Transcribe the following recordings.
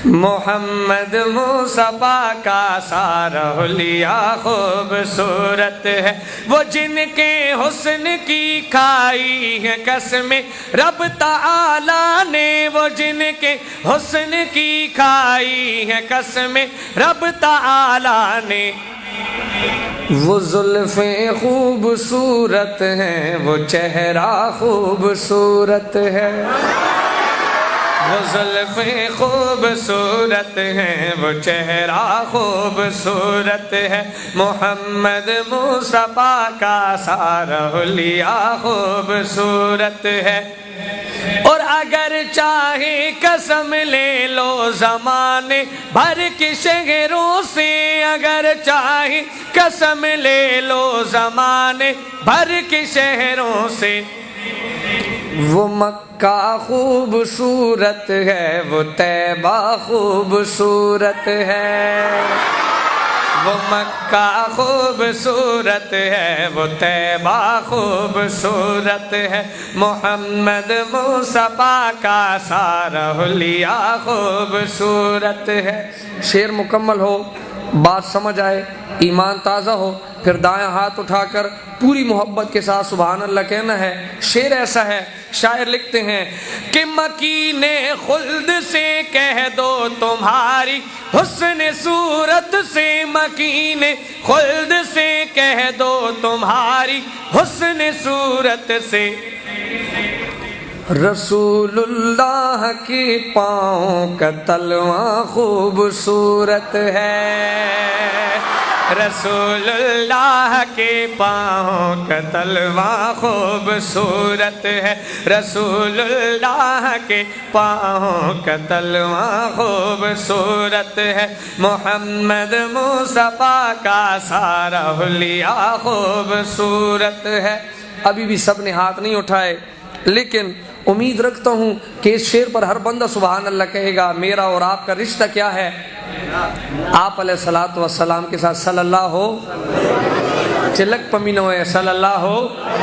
محمد مصطفیٰ کا سارا حلیہ خوبصورت ہے، وہ جن کے حسن کی کھائی ہے قسمیں رب تعالیٰ نے، وہ جن کے حسن کی کھائی ہے قسمیں رب تعالیٰ نے۔ وہ زلفیں خوبصورت ہیں، وہ چہرہ خوبصورت ہے، وہ زلفیں خوبصورت ہیں، وہ چہرہ خوبصورت ہے، محمد مصطفیٰ کا سارا حلیہ خوبصورت ہے۔ اور اگر چاہے قسم لے لو زمانے بھر کے شہروں سے، اگر چاہے قسم لے لو زمانے بھر کے شہروں سے، وہ مکہ خوبصورت ہے، وہ طیبہ خوبصورت ہے، وہ مکہ خوبصورت ہے، وہ طیبہ خوبصورت ہے، محمد مصطفیٰ کا سارا حلیہ خوبصورت ہے۔ شعر مکمل ہو، بات سمجھ آئے، ایمان تازہ ہو، پھر دائیں ہاتھ اٹھا کر پوری محبت کے ساتھ سبحان اللہ کہنا ہے۔ شعر ایسا ہے، شاعر لکھتے ہیں کہ مکین خلد سے کہہ دو تمہاری حسن صورت سے، مکین خلد سے کہہ دو تمہاری حسن صورت سے، رسول اللہ کے پاؤں کا تلواں خوبصورت ہے، رسول اللہ کے پاؤں کا تلواں خوبصورت ہے، رسول اللہ کے پاؤں کا تلواں خوبصورت ہے، محمد مصطفیٰ کا سارا حلیہ خوبصورت ہے۔ ابھی بھی سب نے ہاتھ نہیں اٹھائے، لیکن امید رکھتا ہوں کہ اس شعر پر ہر بندہ سبحان اللہ کہے گا۔ میرا اور آپ کا رشتہ کیا ہے؟ آپ علیہ الصلوۃ والسلام کے ساتھ صلی اللہ ہو چلک پمینو ہے صلی اللہ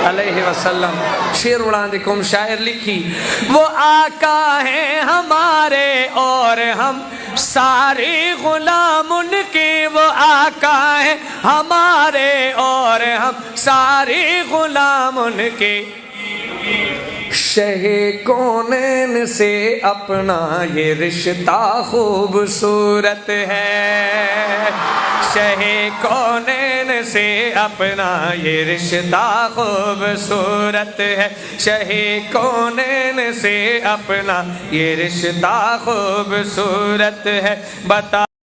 علیہ وسلم۔ شعر اڑان دکھم شاعر لکھی، وہ آقا ہیں ہمارے اور ہم سارے غلام ان کے، وہ آقا ہیں ہمارے اور ہم سارے غلام ان کے، شہ کونین سے اپنا یہ رشتہ خوبصورت ہے، شہ کونین سے اپنا یہ رشتہ خوبصورت ہے، شہ کونین سے اپنا یہ رشتہ خوبصورت ہے، بتا